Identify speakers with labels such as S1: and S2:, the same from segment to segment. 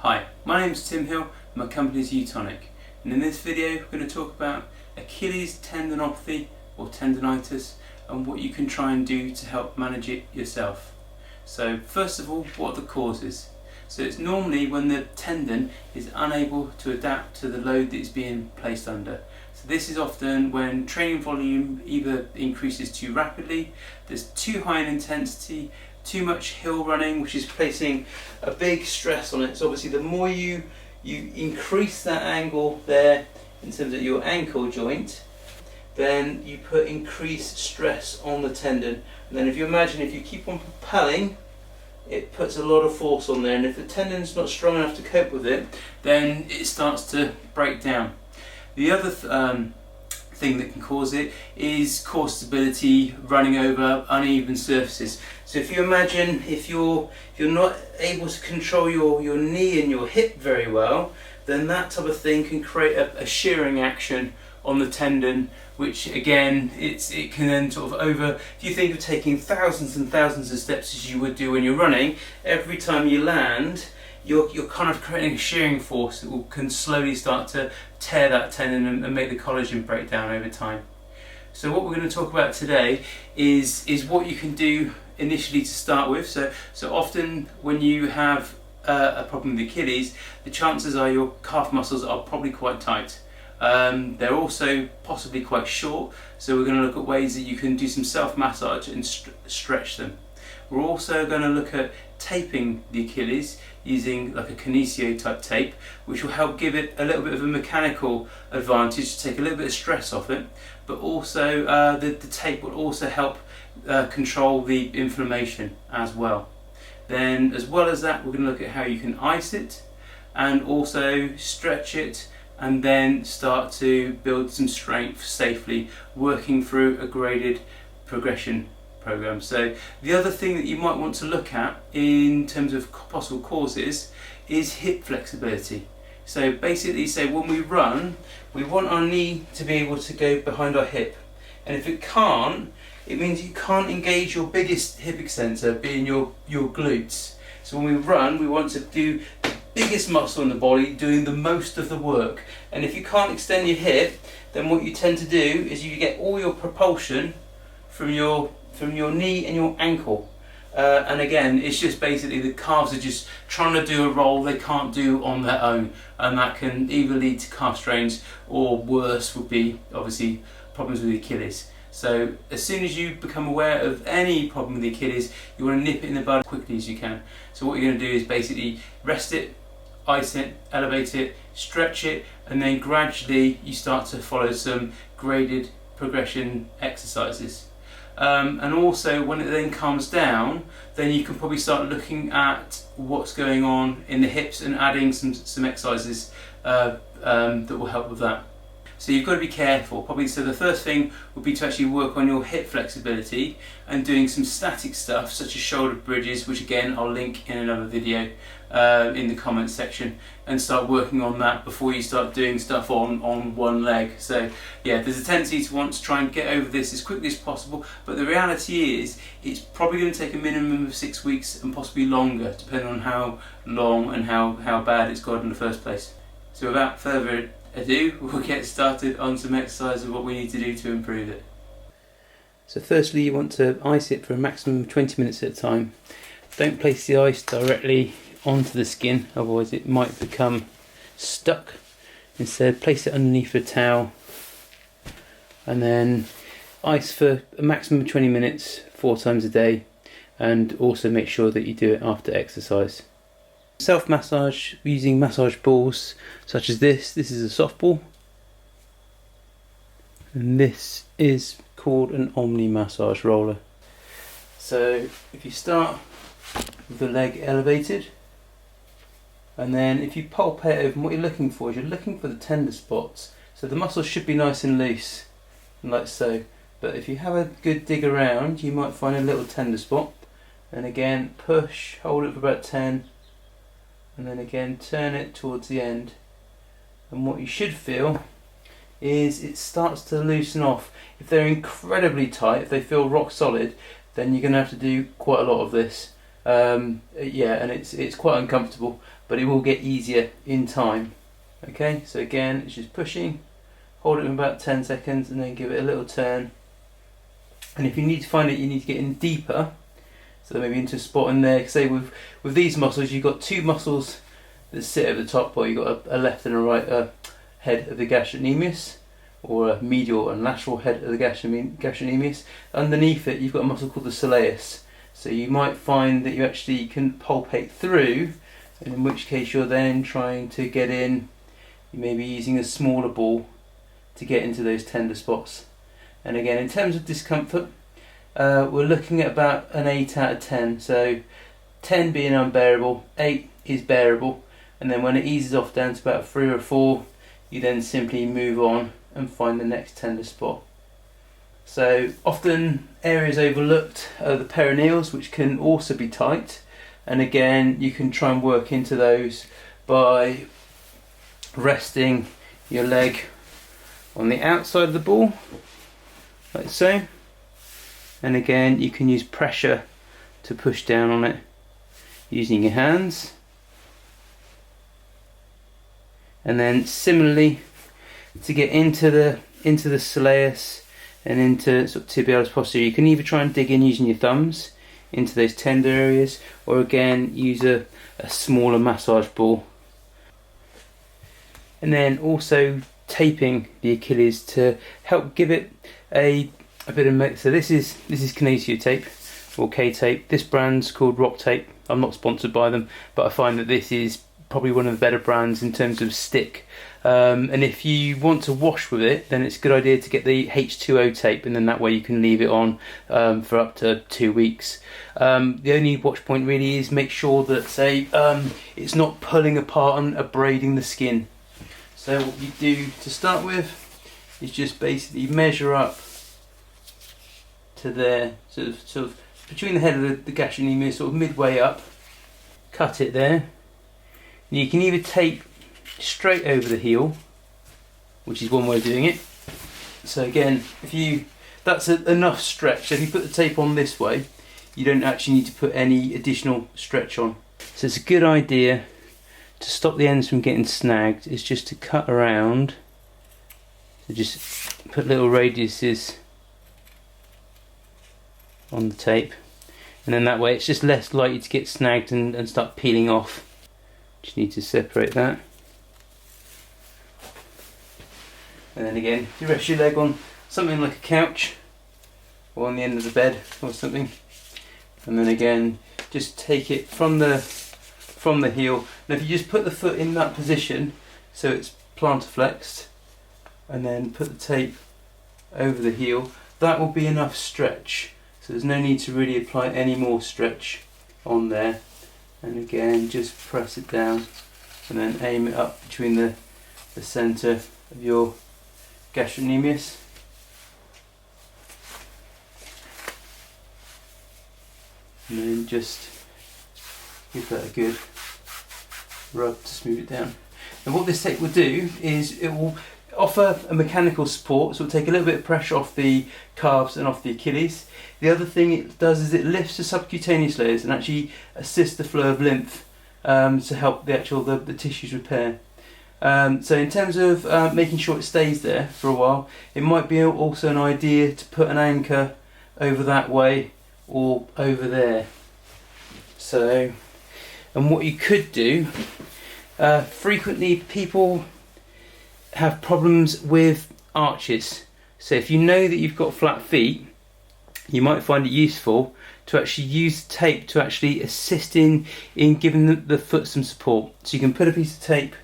S1: Hi, my name is Tim Hill and my company is Utonic, and in this video we're going to talk about Achilles tendinopathy or tendinitis and what you can try and do to help manage it yourself. So first of all, what are the causes? So it's normally when the tendon is unable to adapt to the load that it's being placed under. So this is often when training volume either increases too rapidly, there's too high an intensity, too much hill running, which is placing a big stress on it. So obviously the more you increase that angle there in terms of your ankle joint, then you put increased stress on the tendon. And then if you imagine, if you keep on propelling, it puts a lot of force on there, and if the tendon's not strong enough to cope with it, then it starts to break down. The other thing that can cause it is core stability, running over uneven surfaces. So if you imagine, if you're not able to control your knee and your hip very well, then that type of thing can create a shearing action on the tendon, which again, it can then sort of if you think of taking thousands and thousands of steps as you would do when you're running, every time you land, you're kind of creating a shearing force that can slowly start to tear that tendon and make the collagen break down over time. So what we're going to talk about today is what you can do initially to start with. So often when you have a problem with the Achilles, the chances are your calf muscles are probably quite tight. They're also possibly quite short, so we're going to look at ways that you can do some self-massage and stretch them. We're also going to look at taping the Achilles using like a kinesio type tape, which will help give it a little bit of a mechanical advantage to take a little bit of stress off it, but also the tape will also help control the inflammation as well. Then as well as that, we're going to look at how you can ice it and also stretch it, and then start to build some strength safely, working through a graded progression program. So the other thing that you might want to look at in terms of possible causes is hip flexibility. So basically, say when we run, we want our knee to be able to go behind our hip, and if it can't, it means you can't engage your biggest hip extensor, being your glutes. So when we run, we want to do the biggest muscle in the body doing the most of the work, and if you can't extend your hip, then what you tend to do is you get all your propulsion from your knee and your ankle, and again, it's just basically the calves are just trying to do a roll they can't do on their own, and that can either lead to calf strains, or worse would be obviously problems with the Achilles. So as soon as you become aware of any problem with the Achilles, you want to nip it in the bud as quickly as you can. So what you're going to do is basically rest it, ice it, elevate it, stretch it, and then gradually you start to follow some graded progression exercises. And also when it then calms down, then you can probably start looking at what's going on in the hips and adding some exercises that will help with that. So you've got to be careful. Probably, so the first thing would be to actually work on your hip flexibility and doing some static stuff such as shoulder bridges, which again I'll link in another video in the comments section, and start working on that before you start doing stuff on one leg. So yeah, there's a tendency to want to try and get over this as quickly as possible, but the reality is it's probably going to take a minimum of 6 weeks and possibly longer, depending on how long and how bad it's got in the first place. So without further ado, we'll get started on some exercise of what we need to do to improve it. So firstly, you want to ice it for a maximum of 20 minutes at a time. Don't place the ice directly onto the skin, otherwise it might become stuck. Instead, place it underneath a towel and then ice for a maximum of 20 minutes 4 times a day, and also make sure that you do it after exercise. Self-massage using massage balls such as this is a soft ball, and this is called an Omni massage roller. So if you start with the leg elevated, and then if you palpate over, what you're looking for is you're looking for the tender spots. So the muscles should be nice and loose, like so, but if you have a good dig around, you might find a little tender spot, and again push, hold it for about 10, and then again turn it towards the end, and what you should feel is it starts to loosen off. If they're incredibly tight, if they feel rock solid, then you're going to have to do quite a lot of this, Yeah, and it's quite uncomfortable, but it will get easier in time. Okay, so again, it's just pushing, hold it for about 10 seconds and then give it a little turn. And if you need to find it, you need to get in deeper, so maybe into a spot in there. Say with these muscles, you've got two muscles that sit at the top, or you've got a left and a right head of the gastrocnemius, or a medial and lateral head of the gastrocnemius. Underneath it, you've got a muscle called the soleus. So you might find that you actually can palpate through, and in which case you're then trying to get in. You may be using a smaller ball to get into those tender spots. And again, in terms of discomfort, we're looking at about an 8 out of 10. So 10 being unbearable, 8 is bearable, and then when it eases off down to about 3 or 4, you then simply move on and find the next tender spot. So often areas overlooked are the perineals, which can also be tight, and again you can try and work into those by resting your leg on the outside of the ball, like so, and again you can use pressure to push down on it using your hands, and then similarly to get into the soleus and into sort of tibialis posterior, you can either try and dig in using your thumbs into those tender areas, or again use a smaller massage ball. And then also taping the Achilles to help give it a bit of mix. So this is kinesio tape, or K-tape. This brand's called Rock Tape. I'm not sponsored by them, but I find that this is probably one of the better brands in terms of stick. And if you want to wash with it, then it's a good idea to get the H2O tape, and then that way you can leave it on for up to 2 weeks. The only watch point really is make sure that it's not pulling apart and abrading the skin. So what you do to start with is just basically measure up to there, sort of between the head of the gastrocnemius, sort of midway up. Cut it there. And you can either tape straight over the heel, which is one way of doing it. So again, that's enough stretch. So if you put the tape on this way, you don't actually need to put any additional stretch on. So it's a good idea to stop the ends from getting snagged is just to cut around. So just put little radiuses on the tape, and then that way it's just less likely to get snagged and start peeling off. Just need to separate that. And then again, if you rest your leg on something like a couch or on the end of the bed or something, and then again just take it from the heel. Now if you just put the foot in that position so it's plantar flexed, and then put the tape over the heel, that will be enough stretch. So there's no need to really apply any more stretch on there. And again, just press it down and then aim it up between the centre of your gastrocnemius. And then just give that a good rub to smooth it down. And what this tape will do is it will offer a mechanical support, so it'll take a little bit of pressure off the calves and off the Achilles. The other thing it does is it lifts the subcutaneous layers and actually assists the flow of lymph to help the tissues repair. So in terms of making sure it stays there for a while, it might be also an idea to put an anchor over that way or over there. So, and what you could do, frequently people have problems with arches. So if you know that you've got flat feet, you might find it useful to actually use tape to actually assist in giving the foot some support. So you can put a piece of tape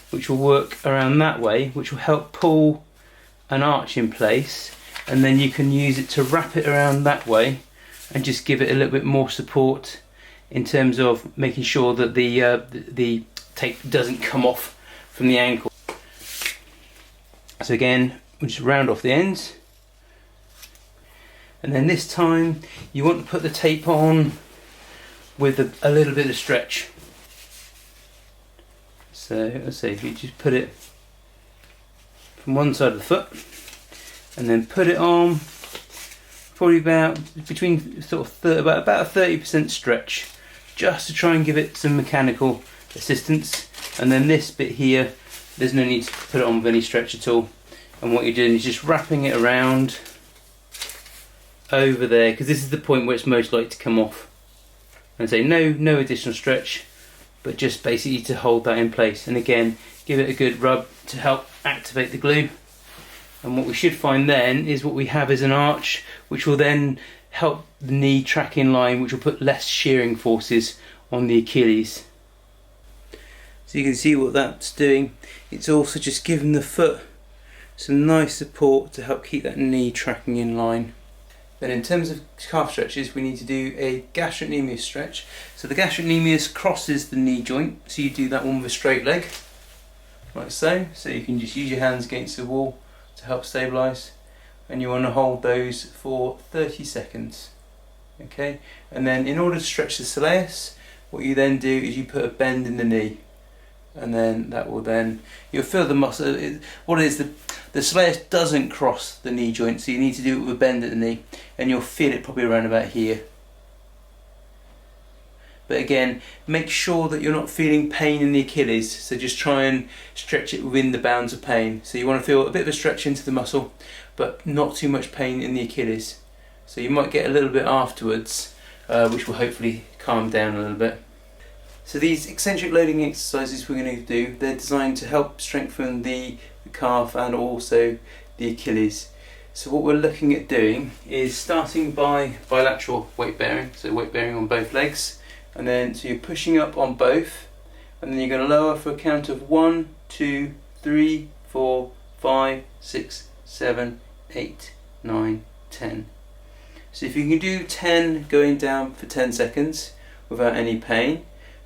S1: which will work around that way, which will help pull an arch in place, and then you can use it to wrap it around that way and just give it a little bit more support in terms of making sure that the tape doesn't come off from the ankle. So again, we'll just round off the ends, and then this time you want to put the tape on with a little bit of stretch. So let's say if you just put it from one side of the foot and then put it on, probably about between sort of about a 30% stretch. just to try and give it some mechanical assistance. And then this bit here, there's no need to put it on with any stretch at all. And what you're doing is just wrapping it around over there, because this is the point where it's most likely to come off. And say no additional stretch, but just basically to hold that in place. And again, give it a good rub to help activate the glue. And what we should find then is what we have is an arch, which will then help the knee track in line, which will put less shearing forces on the Achilles. So you can see what that's doing. It's also just giving the foot some nice support to help keep that knee tracking in line. Then in terms of calf stretches, we need to do a gastrocnemius stretch. So the gastrocnemius crosses the knee joint, so you do that one with a straight leg, like so. So you can just use your hands against the wall to help stabilise, and you want to hold those for 30 seconds. Okay, and then in order to stretch the soleus, what you then do is you put a bend in the knee, and then that will then, you'll feel the muscle. What it is, the soleus doesn't cross the knee joint, so you need to do it with a bend at the knee, and you'll feel it probably around about here. But again, make sure that you're not feeling pain in the Achilles, so just try and stretch it within the bounds of pain. So you want to feel a bit of a stretch into the muscle, but not too much pain in the Achilles. So you might get a little bit afterwards, which will hopefully calm down a little bit. So these eccentric loading exercises we're going to do, they're designed to help strengthen the calf and also the Achilles. So what we're looking at doing is starting by bilateral weight bearing, so weight bearing on both legs, and then so you're pushing up on both, and then you're going to lower for a count of 1, 2, 3, 4, 5, 6, 7, 8, 9, 10. So if you can do 10 going down for 10 seconds without any pain,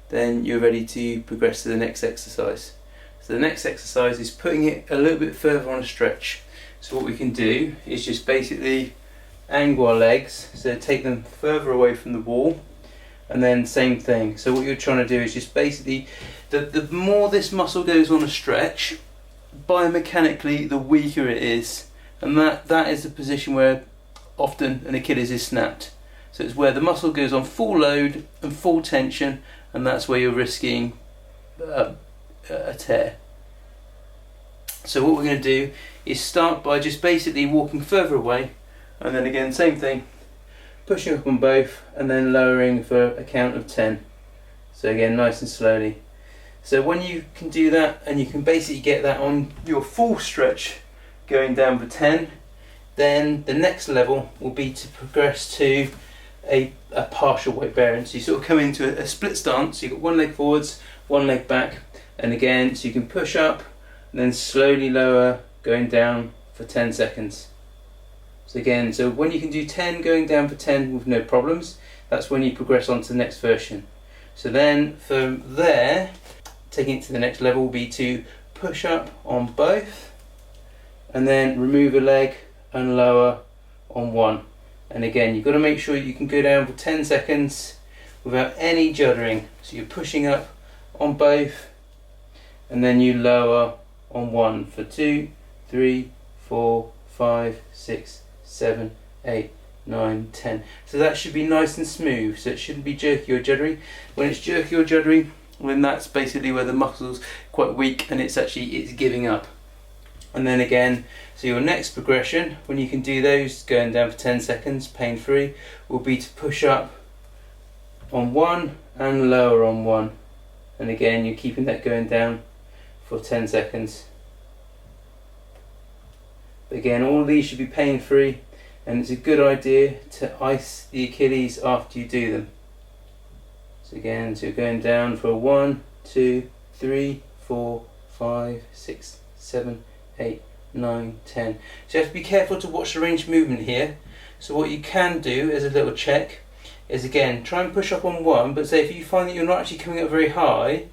S1: then you're ready to progress to the next exercise. So the next exercise is putting it a little bit further on a stretch. So what we can do is just basically angle our legs, so take them further away from the wall, and then same thing. So what you're trying to do is just basically, the more this muscle goes on a stretch, biomechanically the weaker it is, and that is the position where often an Achilles is snapped. So it's where the muscle goes on full load and full tension, and that's where you're risking a tear. So what we're going to do is start by just basically walking further away, and then again same thing, pushing up on both and then lowering for a count of 10. So again, nice and slowly. So when you can do that and you can basically get that on your full stretch going down for 10, then the next level will be to progress to a partial weight bearing. So you sort of come into a split stance, so you've got one leg forwards, one leg back, and again, so you can push up and then slowly lower going down for 10 seconds. So again, so when you can do 10 going down for 10 with no problems, that's when you progress on to the next version. So then from there, taking it to the next level will be to push up on both, and then remove a leg and lower on one. And again, you've got to make sure you can go down for 10 seconds without any juddering. So you're pushing up on both, and then you lower on one for 2, 3, 4, 5, 6, 7, 8, 9, 10. So that should be nice and smooth, so it shouldn't be jerky or juddery. When it's jerky or juddery, then that's basically where the muscle's quite weak and it's giving up. And then again, so your next progression, when you can do those going down for 10 seconds pain free, will be to push up on one and lower on one, and again you're keeping that going down for 10 seconds. But again, all of these should be pain free, and it's a good idea to ice the Achilles after you do them. So again, so you're going down for 1, 2, 3, 4, 5, 6, 7, 8, 9, 10. So you have to be careful to watch the range of movement here. So what you can do as a little check is, again, try and push up on one, but say if you find that you're not actually coming up very high,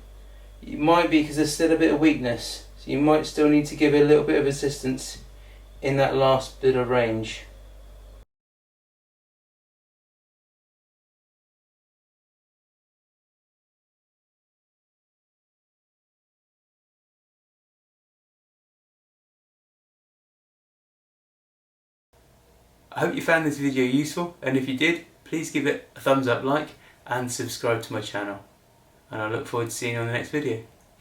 S1: it might be because there's still a bit of weakness. So you might still need to give it a little bit of assistance in that last bit of range. I hope you found this video useful, and if you did, please give it a thumbs up like and subscribe to my channel. And I look forward to seeing you on the next video.